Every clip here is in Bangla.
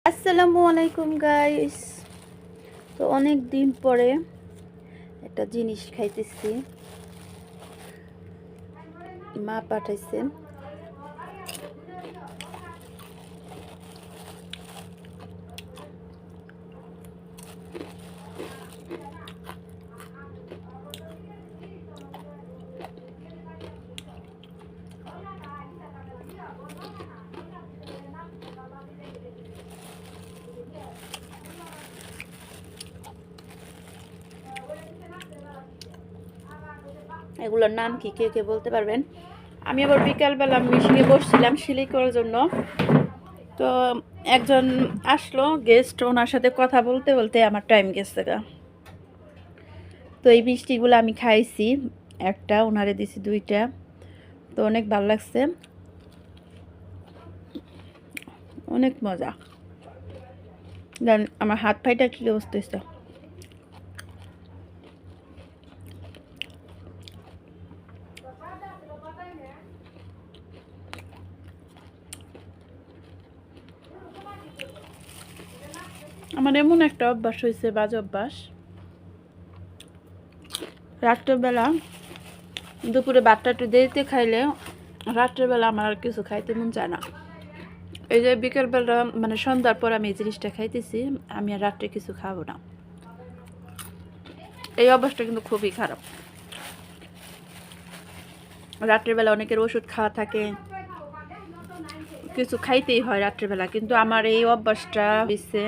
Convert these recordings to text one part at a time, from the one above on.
আসসালামু আলাইকুম গাইস। তো অনেক দিন পরে একটা জিনিস খাইতেছি, মা পাঠাইছে। এগুলোর নাম কি কে কে বলতে পারবেন? আমি আবার বিকালবেলা মেশিনে বসছিলাম সেলাই করার জন্য। তো একজন আসলো গেস্ট, ওনার সাথে কথা বলতে বলতে আমার টাইম গেছে গা। তো এই মিষ্টিগুলো আমি খাইছি, একটা ওনারে দিছি দুইটা। তো অনেক ভালো লাগছে, অনেক মজা। দেন আমার হাত পাইটা কি অবস্থা হয়েছে। আমার এমন একটা অভ্যাস হয়েছে, বাজে অভ্যাস। রাত্রেবেলা দুপুরে ভাতটা একটু দেরিতে খাইলে রাত্রেবেলা আমার আর কিছু খাইতে মন চায় না। এই যে বিকেলবেলা মানে সন্ধ্যার পর আমি এই জিনিসটা খাইতেছি, আমি আর রাত্রে কিছু খাবো না। এই অভ্যাসটা কিন্তু খুবই খারাপ। রাত্রেবেলা অনেকের ওষুধ খাওয়া থাকে, কিছু খাইতেই হয় রাত্রেবেলা, কিন্তু আমার এই অভ্যাসটা হয়েছে,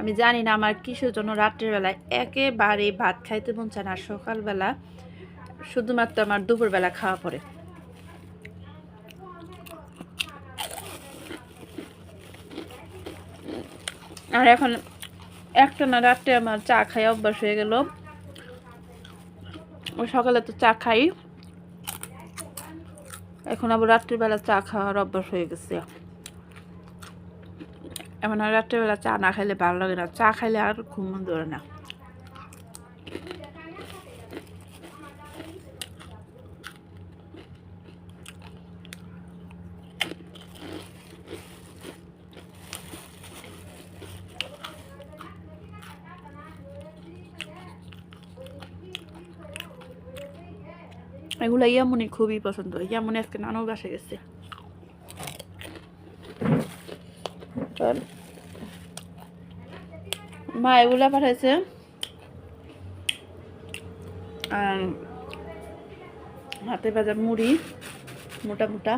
আমি জানি না আমার কিসের জন্য রাত্রেবেলায় একেবারে ভাত খাইতে মন চায় না। সকালবেলা শুধুমাত্র আমার দুপুরবেলা খাওয়া পড়ে। আর এখন একটা না রাত্রে আমার চা খাই অভ্যাস হয়ে গেল। ওই সকালে তো চা খাই, এখন আবার রাত্রিবেলা চা খাওয়ার অভ্যাস হয়ে গেছে। এমন আর রাত্রিবেলা চা না খাইলে ভালো লাগে না, চা খাইলে আর ঘুম ধরে না। এগুলো ইয়ামুনি খুবই পছন্দ। ইয়ামুনি আজকে নানুর বাসে গেছে। মা এগুলা পাঠাইছে, আর হাতে ভাজা মুড়ি, মোটা মোটা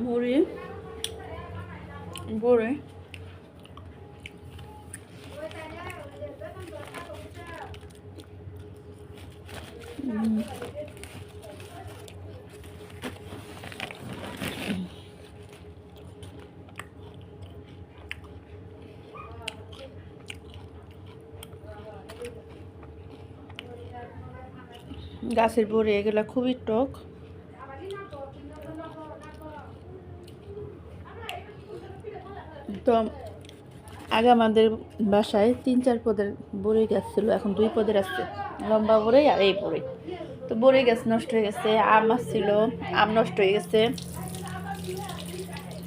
মুড়ি, বড়ি, গাছের বড়ি, এগুলা খুবই টক। তো আগে আমাদের বাসায় 3-4 পদের বড়ই গাছ ছিল, এখন 2 পদের আছে, লম্বা বড়ই আর এই বড়ই। তো বড়ই গাছ নষ্ট হয়ে গেছে, আম ছিল, আম নষ্ট হয়ে গেছে,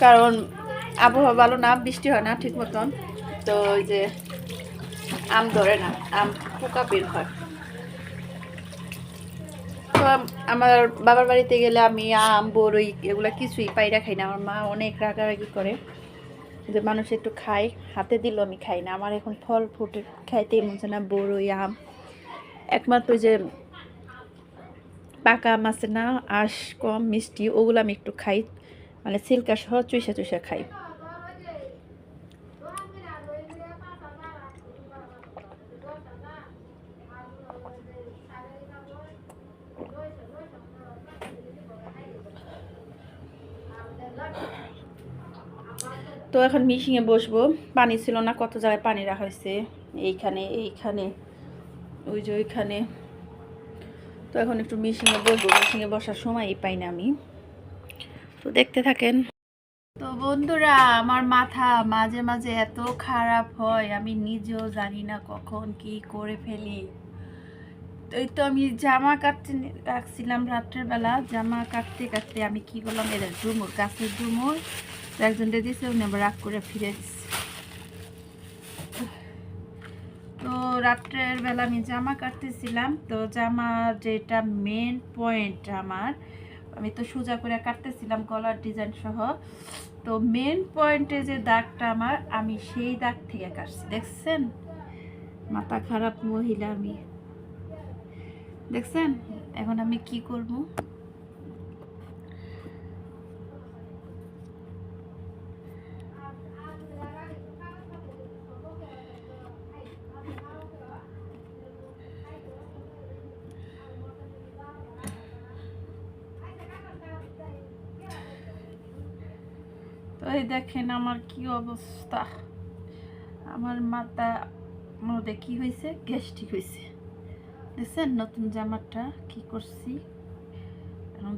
কারণ আবহাওয়া ভালো না, বৃষ্টি হয় না ঠিক মতন। তো ওই যে আম ধরে না, আম পোকা বের হয়। তো আমার বাবার বাড়িতে গেলে আমি আম বড়ই এগুলা কিছুই পাইরা খাই না। আমার মা অনেক রাগারাগি করে যে মানুষ একটু খায়, হাতে দিল আমি খাই না। আমার এখন ফল ফুটে খাইতেই মন চায় না, বড়ই আম। একমাত্র যে পাকা আম আছে না, আঁশ কম মিষ্টি, ওগুলো আমি একটু খাই, মানে সিল্কা সহ চুইসা চুইসা খাই। তো এখন মিশিংয়ে বসবো, পানি ছিল না, কত জায়গায় পানি রাখা হয়েছে, এইখানে এইখানে ওই যে ওইখানে। তো এখন একটু মিশিংয়ে বসবো, মিশিংয়ে বসার সময়ই পাই না আমি। তো দেখতে থাকেন। তো বন্ধুরা, আমার মাথা মাঝে মাঝে এত খারাপ হয় আমি নিজেও জানি না কখন কি করে ফেলি। এই তো আমি জামা কাটতে রাখছিলাম রাত্রের বেলা, জামা কাটতে কাটতে আমি কি করলাম, এদের ঝুমুর গাছের ঝুমুর একজন দিয়েছে, উনি আবার রাগ করে ফিরে দিচ্ছে। তো রাত্রের বেলা আমি জামা কাটতেছিলাম, তো জামার যেটা মেন পয়েন্ট আমার, আমি তো সোজা করে কাটতেছিলাম গলার ডিজাইন সহ, তো মেন পয়েন্টে যে দাগটা আমার, আমি সেই দাগ থেকে কাটছি। দেখছেন, মাথা খারাপ মহিলা আমি, দেখছেন? এখন আমি কি করব? তো এই দেখেন আমার কি অবস্থা, আমার মাথা মধ্যে কি হয়েছে, গ্যাস্ট্রিক হয়েছে। দেখছেন নতুন জামাটা কি করছি,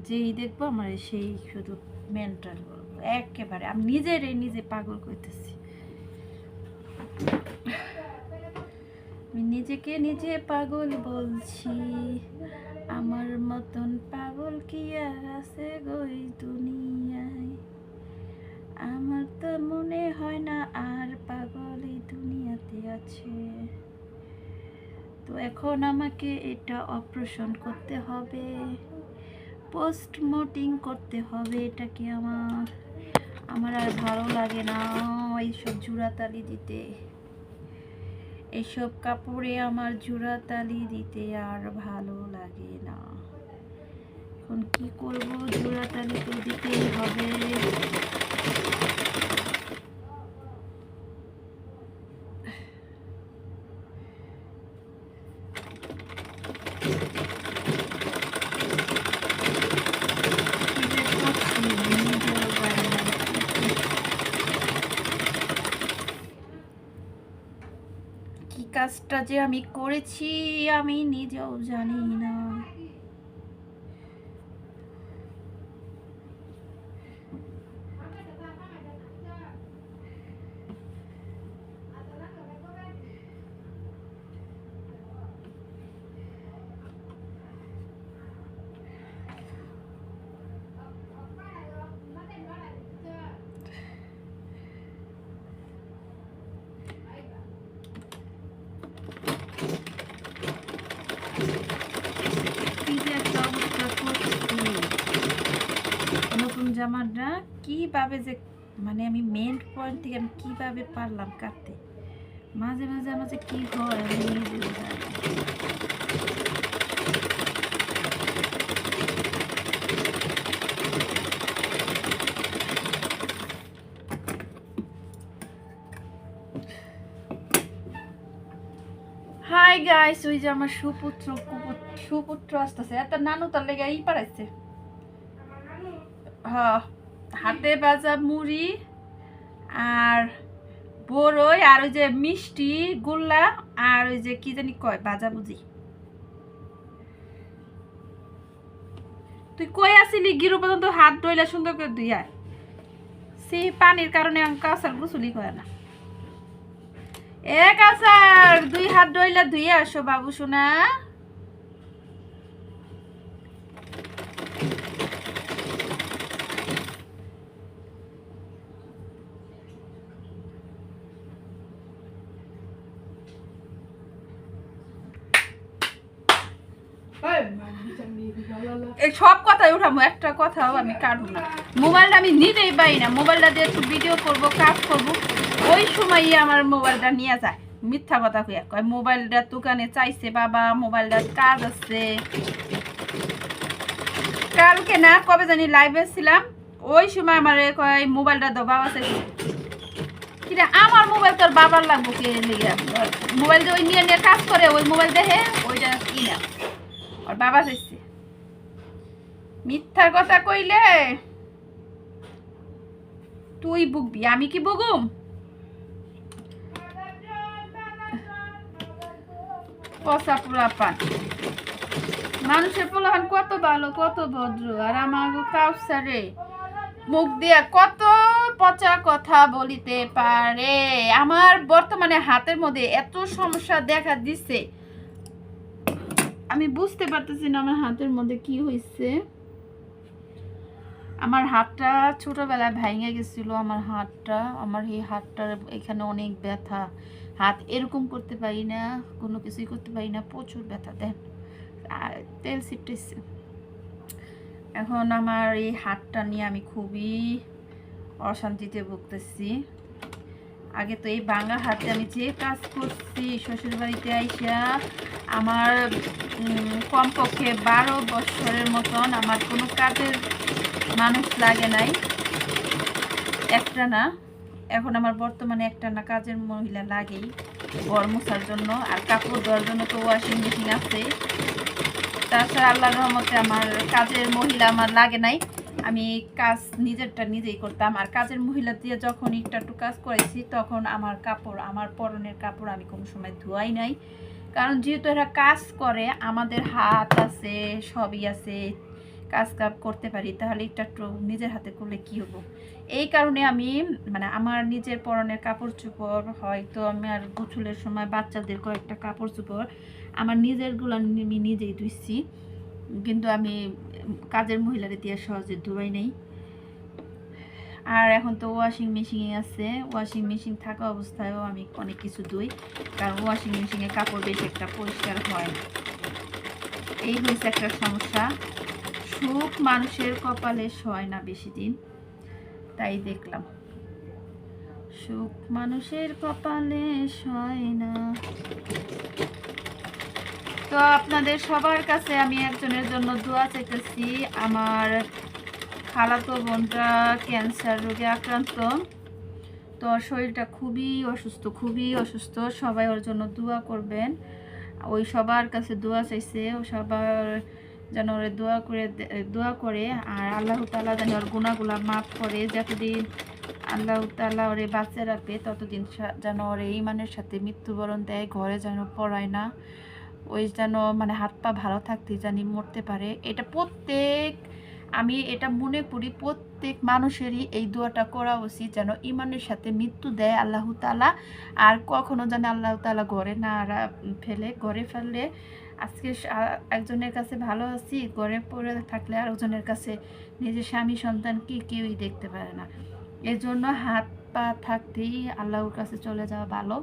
যেই দেখবো আমার সেই শুধু মেন্টাল বলবো একেবারে, আমি নিজে পাগল করতেছি, আমি নিজেকে নিজে পাগল বলছি, আমার মতন পাগল কি আর আছে গো এই দুনিয়ায়, আমার তো মনে হয় না আর পাগল এই দুনিয়াতে আছে। তো এখন আমাকে এটা অপারেশন করতে হবে, পোস্টমর্টিং করতে হবে, এটাকে আমার আর ভালো লাগে না এইসব জোড়াতালি দিতে, এইসব কাপড়ে আমার জোড়াতালি দিতে আর ভালো লাগে না। এখন কি করব, জোড়াতালি তো দিতেই হবে। কি কাজটা যে আমি করেছি আমি নিজেও জানি না। নতুন জামাটা কিভাবে যে, মানে আমি মেন পয়েন্ট থেকে আমি কিভাবে পারলাম কাটতে, মাঝে মাঝে আমার যে কি হয় আমি নিজেও জানি। হাই গাইস, ওই যে আমার সুপুত্র আসতেছে, এত নানু তার লেগে ই পারাইছে, হ্যাঁ হাতে ভাজা মুড়ি আর বড়ই আর ওই যে মিষ্টি গোল্লা আর ওই যে কি জানি কয় ভাজা বুঝি। তুই কই আসিলি, গিরু পর্যন্ত হাত ধুইলে সুন্দর করে ধুইয়া, সে পানির কারণে কাউসার গুসুলি করে না। এ কাউসার, 2 হাত ধুইলে ধুইয়া আসো বাবু সোনা। সব কথাই উঠাবো, একটা কথাও আমি কাটবো না। মোবাইলটা আমি নিতেই পারি না, মোবাইলটা দিয়ে একটু ভিডিও করব, কাজ করব, ওই সময়ই আমার মোবাইলটা নিয়ে যায়। মিথ্যা কথা কয় মোবাইলটা দোকানে চাইছে বাবা, মোবাইলটার কাজ আছে। কালকে না কবে জানি লাইভে ছিলাম, ওই সময় আমার কয় মোবাইলটা দাও, বাবা চাইছে। কিনা আমার মোবাইল তোর বাবার লাগবো কে লেগে, মোবাইল দিয়ে ওই নিয়ে নিয়ে কাজ করে, ওই মোবাইল দেখে ওইটা কিনা ওর বাবা চাইছে। মিথ্যা কথা কইলে তুই বুকবি, আমি কি বুকুম? পচা পোলাপান, মানুষের পোলাপান কত ভালো কত ভদ্র, আর আমার কাউসারে মুখ দিয়া কত পচা কথা বলিতে পারে। আমার বর্তমানে হাতের মধ্যে এত সমস্যা দেখা দিচ্ছে, আমি বুঝতে পারতেছি না আমার হাতের মধ্যে কি হয়েছে। আমার হাতটা ছোটবেলায় ভেঙে গেছিল। আমার হাতটা, আমার এই হাতটার এখানে অনেক ব্যথা। হাত এরকম করতে পারি না, কোনো কিছুই করতে পারি না, প্রচুর ব্যথা। দেন তেল ছিটতেছে। এখন আমার এই হাতটা নিয়ে আমি খুবই অশান্তিতে ভুগতেছি। আগে তো এই বাংলা হাতে আমি যে কাজ করছি শ্বশুরবাড়িতে আইসা, আমার কমপক্ষে 12 বছরের মতন আমার কোনো কাজের মানুষ লাগে নাই, একটা না। এখন আমার বর্তমানে একটা না কাজের মহিলা লাগেই, ঘর মোছার জন্য আর কাপড় ধোয়ার জন্য তো ওয়াশিং মেশিন আছে। তাছাড়া আল্লাহর রহমতে আমার কাজের মহিলা আমার লাগে নাই, আমি কাজ নিজেরটা নিজেই করতাম। আর কাজের মহিলা দিয়ে যখন একটু কাজ করেছি তখন আমার কাপড়, আমার পরনের কাপড় আমি কোনো সময় ধোয়াই নাই। কারণ যেহেতু এরা কাজ করে, আমাদের হাত আছে, সবই আছে, কাজ করতে পারি, তাহলে একটু নিজের হাতে করলে কি হবো। এই কারণে আমি মানে আমার নিজের পরনের কাপড় চোপড়, হয়তো আমি আর গোসলের সময় বাচ্চাদের কয়েকটা কাপড় চোপড় আমার নিজেরগুলো আমি নিজেই ধুইছি, কিন্তু আমি কাজের মহিলারে দিয়ে সহজে ধুয়াই নেই। আর এখন তো ওয়াশিং মেশিন আছে, ওয়াশিং মেশিন থাকা অবস্থায়ও আমি অনেক কিছু ধুই, কারণ ওয়াশিং মেশিনে কাপড় বেশি একটা পরিষ্কার হয় না। এই হয়েছে একটা সমস্যা। সুখ মানুষের কপালে সয় না বেশি দিন, তাই দেখলাম সুখ মানুষের কপালে সয় না। তো আপনাদের সবার কাছে আমি একজনের জন্য দোয়া চাইতেছি। আমার খালাতো বোনটা ক্যান্সার রোগে আক্রান্ত, তো ওর শরীরটা খুবই অসুস্থ। সবাই ওর জন্য দোয়া করবেন। ওই সবার কাছে দোয়া চাইছে, ও সবার যেন ওরে দোয়া করে আর আল্লাহ তাআলা যেন ওর গুনাহগুলা মাফ করে। যতদিন আল্লাহ তাআলা ওরে বাঁচিয়ে রাখবে ততদিন যেন ওরে ঈমানের সাথে মৃত্যুবরণ দেয়, ঘরে যেন পড়ায় না, ওই যেন মানে হাত পা ভালো থাকতে জানি মরতে পারে। আমি এটা মনে করি প্রত্যেক মানুষেরই এই দোয়াটা করা উচিত, যেন ঈমানের সাথে মৃত্যু দেয় আল্লাহ তাআলা। আর কখনো যেন আল্লাহ তাআলা ঘরে না ঘরে ফেললে, আজকে একজনের কাছে ভালো আছি, ঘরে পড়ে থাকলে আর একজনের কাছে নিজের স্বামী সন্তান কি কেউই দেখতে পারে না। এর জন্য হাত পা থাকতেই আল্লাহর কাছে চলে যাওয়া ভালো।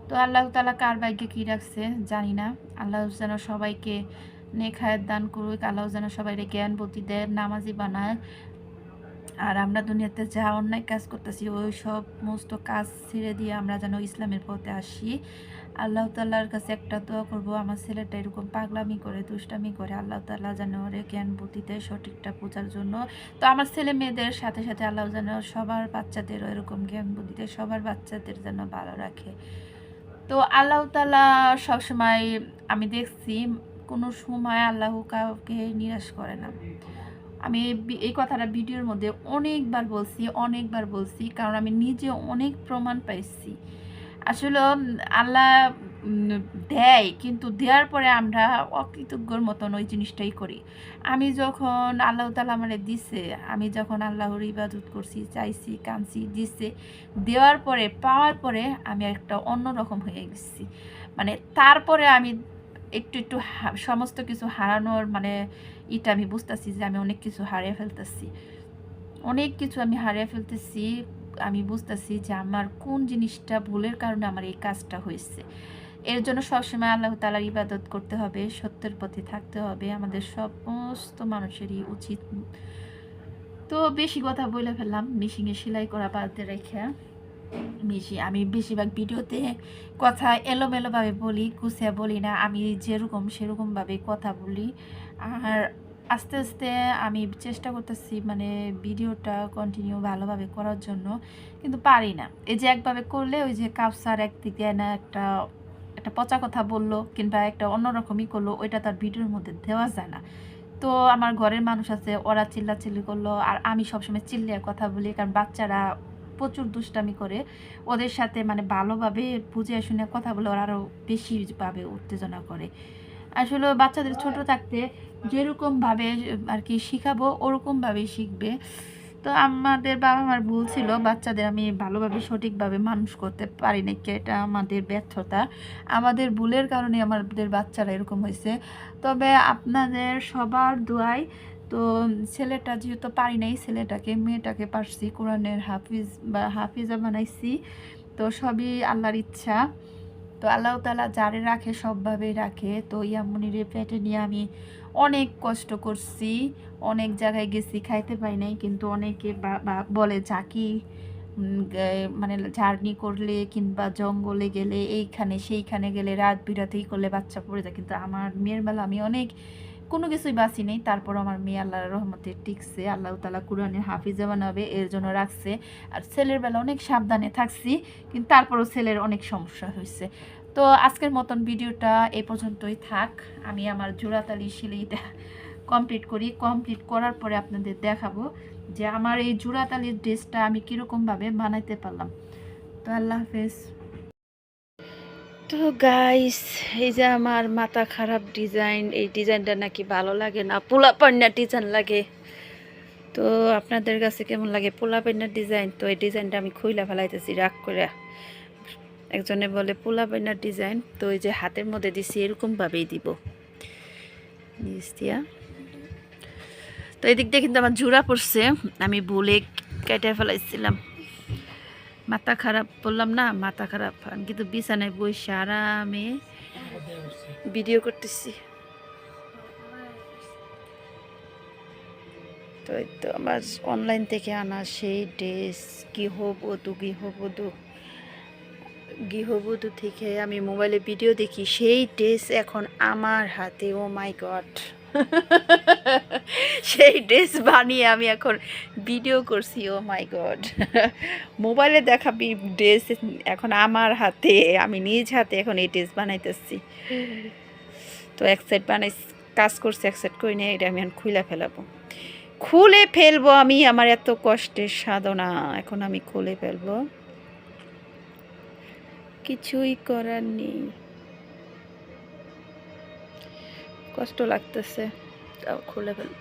তো আল্লাহ তাআলা কার ভাগ্যে কী রাখছে জানি না। আল্লাহ যেন সবাইকে নেক হায়াত দান করুক, আল্লাহ যেন সবাইকে জ্ঞান বুদ্ধি দেয়, নামাজি বানায়। আর আমরা দুনিয়াতে যা অন্যায় কাজ করতেছি ওই সমস্ত কাজ ছেড়ে দিয়ে আমরা যেন ইসলামের পথে আসি। আল্লাহ তাআলার কাছে একটা দোয়া করব, আমার ছেলেটা এরকম পাগলামি করে, দুষ্টামি করে, আল্লাহ তাআলা যেন ওরে জ্ঞান বুদ্ধি দেয় সঠিকটা বোঝার জন্য। তো আমার ছেলে মেয়েদের সাথে সাথে আল্লাহ যেন সবার বাচ্চাদেরও এরকম জ্ঞান বুদ্ধি দেয়, সবার বাচ্চাদের যেন ভালো রাখে। তো আল্লাহ তাআলা সবসময় আমি দেখছি কোনো সময় আল্লাহ কাউকে নিরাশ করে না। আমি এই কথাটা ভিডিওর মধ্যে অনেকবার বলছি, কারণ আমি নিজে অনেক প্রমাণ পাইছি। আসলে আল্লাহ দেয়, কিন্তু দেওয়ার পরে আমরা অকৃতজ্ঞর মতন ওই জিনিসটাই করি। আমি যখন আল্লাহ তাআলা আমারে দিছে, আমি যখন আল্লাহর ইবাদত করছি, চাইছি, কাঁদছি, দিছে, দেওয়ার পরে পাওয়ার পরে আমি একটা অন্যরকম হয়ে গেছি। মানে তারপরে আমি একটু সমস্ত কিছু হারানোর মানে আমি বুঝতেছি যে আমি অনেক কিছু হারিয়ে ফেলতেছি, আমি বুঝতেছি যে আমার কোন জিনিসটা ভুলের কারণে আমার এই কাজটা হয়েছে। এর জন্য সবসময় আল্লাহ তাআলার ইবাদত করতে হবে, সত্যের পথে থাকতে হবে, আমাদের সমস্ত মানুষেরই উচিত। তো বেশি কথা বলে ফেললাম, মেশিনে সেলাই করা বাদ রেখে। আমি বেশিরভাগ ভিডিওতে কথা এলোমেলোভাবে বলি, গুছিয়ে বলি না, আমি যেরকম সেরকমভাবে কথা বলি। আর আস্তে আস্তে আমি চেষ্টা করতেছি মানে ভিডিওটা কন্টিনিউ ভালোভাবে করার জন্য, কিন্তু পারি না। এই যে একভাবে করলে ওই যে কাউসার একদিকে না একটা পচা কথা বললো কিংবা একটা অন্যরকমই করলো, ওইটা তার ভিডিওর মধ্যে দেওয়া যায় না। তো আমার ঘরের মানুষ আছে, ওরা চিল্লাচিল্লি করলো, আর আমি সবসময় চিল্লিয়ে কথা বলি, কারণ বাচ্চারা প্রচুর দুষ্টামি করে, ওদের সাথে মানে ভালোভাবে বুঝে শুনে কথা বলে ওরা আরও বেশিভাবে উত্তেজনা করে। আসলে বাচ্চাদের ছোট থাকতে যেরকমভাবে আর কি শিখাবো ওরকমভাবেই শিখবে। তো আমাদের বাবা মার ভুল ছিল, বাচ্চাদের আমি ভালোভাবে সঠিকভাবে মানুষ করতে পারি না, এটা আমাদের ব্যর্থতা, আমাদের ভুলের কারণে আমাদের বাচ্চারা এরকম হয়েছে। তবে আপনাদের সবার দোয়ায় তো ছেলেটা যেহেতু পারি নাই, মেয়েটাকে পারছি, কোরআনের হাফিজ বা হাফিজা বানাইছি। তো সবই আল্লাহর ইচ্ছা। তো আল্লাহ তাআলা যারে রাখে সবভাবেই রাখে। তো ইয়ামুনিরে পেটে নিয়ে আমি অনেক কষ্ট করছি, অনেক জায়গায় গেছি, খাইতে পাই নাই। কিন্তু অনেকে বলে যাকি মানে জার্নি করলে কিংবা জঙ্গলে গেলে এইখানে সেইখানে গেলে রাত বিরাতেই করলে বাচ্চা পড়ে যায়। কিন্তু আমার মেয়ের বেলা আমি অনেক কোনো কিছুই বাঁচি নেই, তারপর আমার মেয়ে আল্লাহর রহমতে টিকছে। আল্লাহ তাআলা কোরআনের হাফিজা বানাবে এর জন্য রাখছে। আর ছেলের বেলা অনেক সাবধানে থাকছি, কিন্তু তারপরও ছেলের অনেক সমস্যা হয়েছে। তো আজকের মতন ভিডিওটা এই পর্যন্তই থাক। আমি আমার জোড়াতালি সেলাইটা কমপ্লিট করার পরে আপনাদের দেখাবো যে আমার এই জোড়াতালির ড্রেসটা আমি কীরকমভাবে বানাইতে পারলাম। তো আল্লাহ হাফেজ। তো গাইস, এই যে আমার মাথা খারাপ ডিজাইন, এই ডিজাইনটা নাকি ভালো লাগে না, পোলা পান্না ডিজাইন লাগে। তো আপনাদের কাছে কেমন লাগে পোলা পান্নার ডিজাইন? তো এই ডিজাইনটা আমি খুইলা ফেলাইতেছি রাগ করে। একজনে বলে পোলা পান্নার ডিজাইন, তো এই যে হাতের মধ্যে দিছি এরকমভাবেই দিব নিচ দিয়া। তো এদিক দিয়ে কিন্তু আমার জোড়া পড়ছে, আমি ভুলে কেটে ফেলাইছিলাম। মাথা খারাপ বললাম না, মাথা খারাপ। আমি কিন্তু বিছানায় বসে আরামে ভিডিও করতেছি। তো এই তো আমার অনলাইন থেকে আনা সেই ড্রেস, গৃহবধূ থেকে আমি মোবাইলে ভিডিও দেখি, সেই ড্রেস এখন আমার হাতে। ও মাই গড, সেই ড্রেস বানিয়ে আমি এখন ভিডিও করছি। ও মাই গড, মোবাইলে দেখা ড্রেস এখন আমার হাতে, আমি নিজ হাতে এখন এই ড্রেস বানাইতেছি। তো এক সাইড বানাই কাজ করছি, এক সাইড করি না, এটা আমি এখন খুলে ফেলবো আমি। আমার এত কষ্টের সাধনা, এখন আমি খুলে ফেলবো, কিছুই করার নেই। কষ্ট লাগতেছে, তাও খুলে ফেলবো।